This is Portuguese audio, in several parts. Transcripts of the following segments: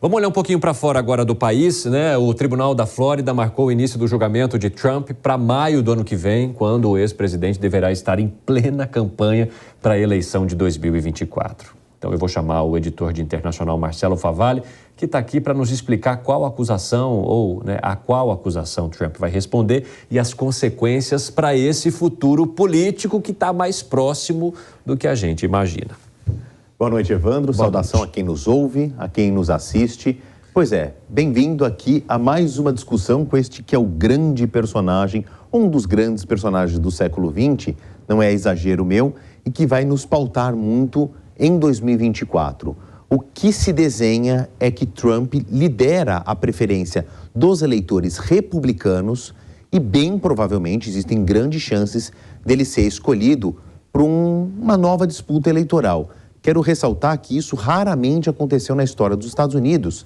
Vamos olhar um pouquinho para fora agora do país, né? O Tribunal da Flórida marcou o início do julgamento de Trump para maio do ano que vem, quando o ex-presidente deverá estar em plena campanha para a eleição de 2024. Então eu vou chamar o editor de internacional Marcelo Favalli, que está aqui para nos explicar qual acusação ou a qual acusação Trump vai responder e as consequências para esse futuro político que está mais próximo do que a gente imagina. Boa noite, Evandro. Saudação a quem nos ouve, a quem nos assiste. Pois é, bem-vindo aqui a mais uma discussão com este que é o grande personagem, um dos grandes personagens do século XX, não é exagero meu, e que vai nos pautar muito em 2024. O que se desenha é que Trump lidera a preferência dos eleitores republicanos e, bem provavelmente, existem grandes chances dele ser escolhido para uma nova disputa eleitoral. Quero ressaltar que isso raramente aconteceu na história dos Estados Unidos.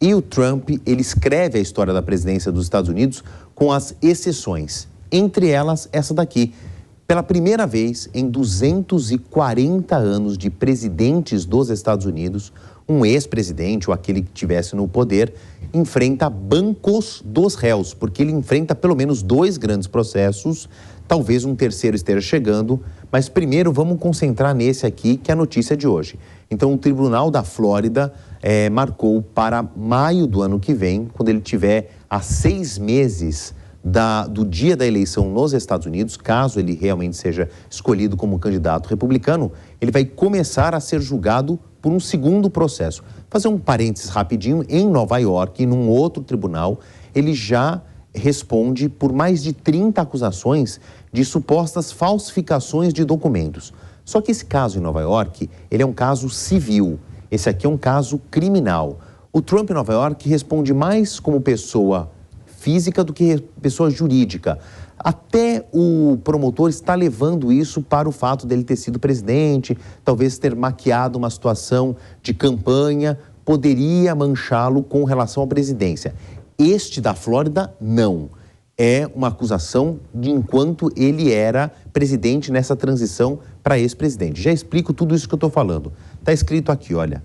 E o Trump, ele escreve a história da presidência dos Estados Unidos com as exceções. Entre elas, essa daqui. Pela primeira vez em 240 anos de presidentes dos Estados Unidos, um ex-presidente ou aquele que estivesse no poder enfrenta bancos dos réus, porque ele enfrenta pelo menos 2 grandes processos, talvez um terceiro esteja chegando, mas primeiro vamos concentrar nesse aqui, que é a notícia de hoje. Então, o Tribunal da Flórida marcou para maio do ano que vem, quando ele tiver há 6 meses do dia da eleição nos Estados Unidos, caso ele realmente seja escolhido como candidato republicano, ele vai começar a ser julgado por um segundo processo. Fazer um parênteses rapidinho, em Nova York, num outro tribunal, ele já responde por mais de 30 acusações de supostas falsificações de documentos. Só que esse caso em Nova York, ele é um caso civil. Esse aqui é um caso criminal. O Trump em Nova York responde mais como pessoa física do que pessoa jurídica. Até o promotor está levando isso para o fato dele ter sido presidente, talvez ter maquiado uma situação de campanha, poderia manchá-lo com relação à presidência. Este da Flórida, não. É uma acusação de enquanto ele era presidente nessa transição para ex-presidente. Já explico tudo isso que eu estou falando. Está escrito aqui, olha,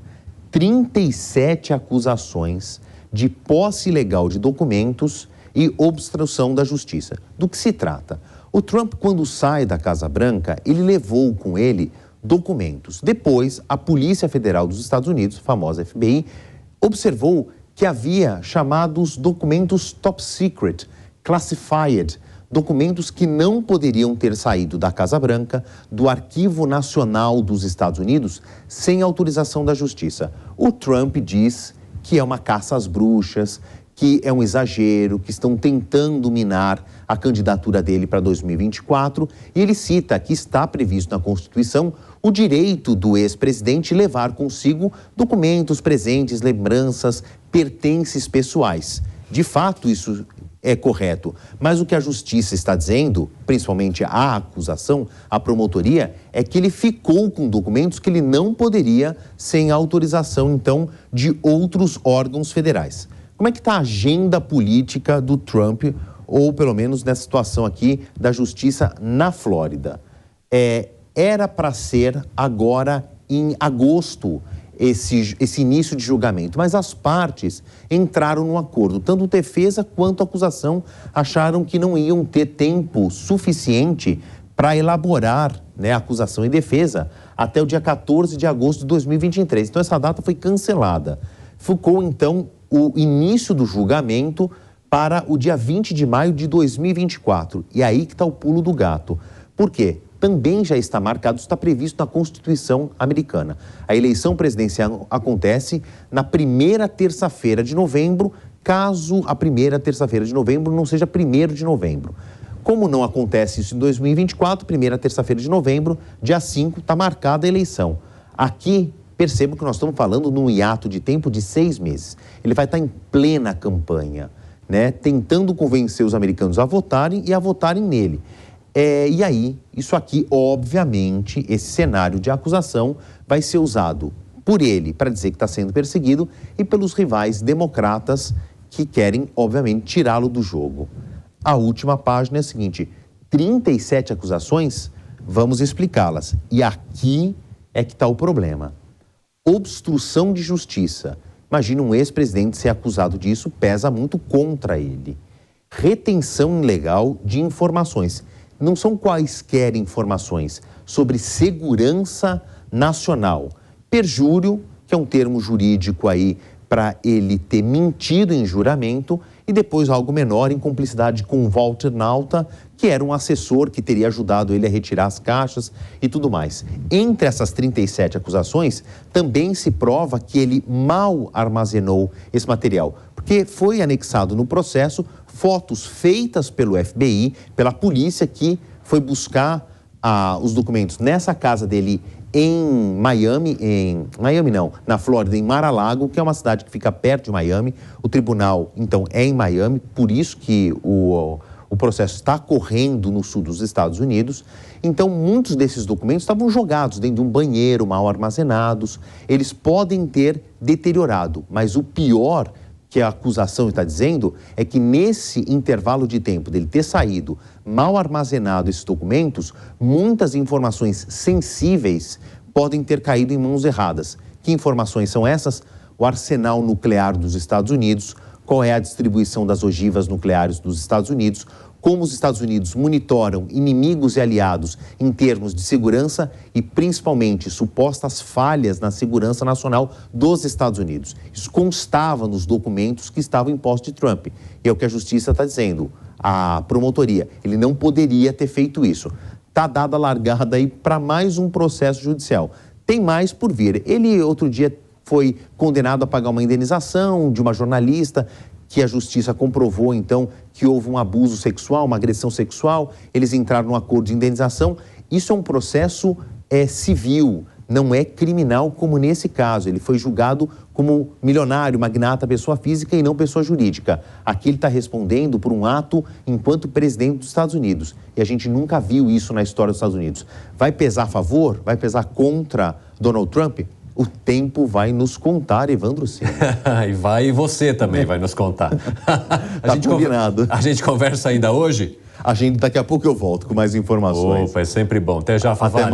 37 acusações de posse ilegal de documentos e obstrução da justiça. Do que se trata? O Trump, quando sai da Casa Branca, ele levou com ele documentos. Depois, a Polícia Federal dos Estados Unidos, a famosa FBI, observou que havia chamados documentos top secret, classified, documentos que não poderiam ter saído da Casa Branca, do Arquivo Nacional dos Estados Unidos, sem autorização da Justiça. O Trump diz que é uma caça às bruxas, que é um exagero, que estão tentando minar a candidatura dele para 2024, e ele cita que está previsto na Constituição o direito do ex-presidente levar consigo documentos, presentes, lembranças, pertences pessoais. De fato, isso é correto, mas o que a Justiça está dizendo, principalmente a acusação, a promotoria, é que ele ficou com documentos que ele não poderia sem autorização, então, de outros órgãos federais. Como é que está a agenda política do Trump, ou pelo menos nessa situação aqui da Justiça na Flórida? Era para ser agora em agosto esse início de julgamento, mas as partes entraram num acordo. Tanto defesa quanto acusação acharam que não iam ter tempo suficiente para elaborar a acusação e defesa até o dia 14 de agosto de 2023. Então essa data foi cancelada. Ficou então o início do julgamento para o dia 20 de maio de 2024. E aí que está o pulo do gato. Por quê? Também já está marcado, está previsto na Constituição americana. A eleição presidencial acontece na primeira terça-feira de novembro, caso a primeira terça-feira de novembro não seja 1º de novembro. Como não acontece isso em 2024, primeira terça-feira de novembro, dia 5, está marcada a eleição. Aqui, percebo que nós estamos falando num hiato de tempo de 6 meses. Ele vai estar em plena campanha, tentando convencer os americanos a votarem e a votarem nele. E aí, isso aqui, obviamente, esse cenário de acusação vai ser usado por ele para dizer que está sendo perseguido e pelos rivais democratas que querem, obviamente, tirá-lo do jogo. A última página é a seguinte: 37 acusações, vamos explicá-las. E aqui é que está o problema. Obstrução de justiça Imagina um ex-presidente ser acusado disso, pesa muito contra ele. Retenção ilegal de informações. Não são quaisquer informações sobre segurança nacional. Perjúrio, que é um termo jurídico aí para ele ter mentido em juramento, e depois algo menor em cumplicidade com Walter Nauta, que era um assessor que teria ajudado ele a retirar as caixas e tudo mais. Entre essas 37 acusações, também se prova que ele mal armazenou esse material, porque foi anexado no processo fotos feitas pelo FBI, pela polícia, que foi buscar os documentos nessa casa dele em Miami, na Flórida, em Mar-a-Lago, que é uma cidade que fica perto de Miami. O tribunal, então, é em Miami, por isso que o processo está correndo no sul dos Estados Unidos. Então, muitos desses documentos estavam jogados dentro de um banheiro, mal armazenados. Eles podem ter deteriorado, mas o pior que a acusação está dizendo é que nesse intervalo de tempo dele ter saído mal armazenado esses documentos, muitas informações sensíveis podem ter caído em mãos erradas. Que informações são essas? O arsenal nuclear dos Estados Unidos, qual é a distribuição das ogivas nucleares dos Estados Unidos, como os Estados Unidos monitoram inimigos e aliados em termos de segurança e, principalmente, supostas falhas na segurança nacional dos Estados Unidos. Isso constava nos documentos que estavam em posse de Trump. E é o que a justiça está dizendo, a promotoria. Ele não poderia ter feito isso. Está dada a largada aí para mais um processo judicial. Tem mais por vir. Ele, outro dia, foi condenado a pagar uma indenização de uma jornalista, que a justiça comprovou, então, que houve um abuso sexual, uma agressão sexual. Eles entraram num acordo de indenização. Isso é um processo civil, não é criminal como nesse caso. Ele foi julgado como milionário, magnata, pessoa física e não pessoa jurídica. Aqui ele está respondendo por um ato enquanto presidente dos Estados Unidos. E a gente nunca viu isso na história dos Estados Unidos. Vai pesar a favor? Vai pesar contra Donald Trump? O tempo vai nos contar, Evandro Ceni. E você também vai nos contar. Tá combinado. A gente conversa ainda hoje? Daqui a pouco eu volto com mais informações. Opa, é sempre bom. Até já, Favale.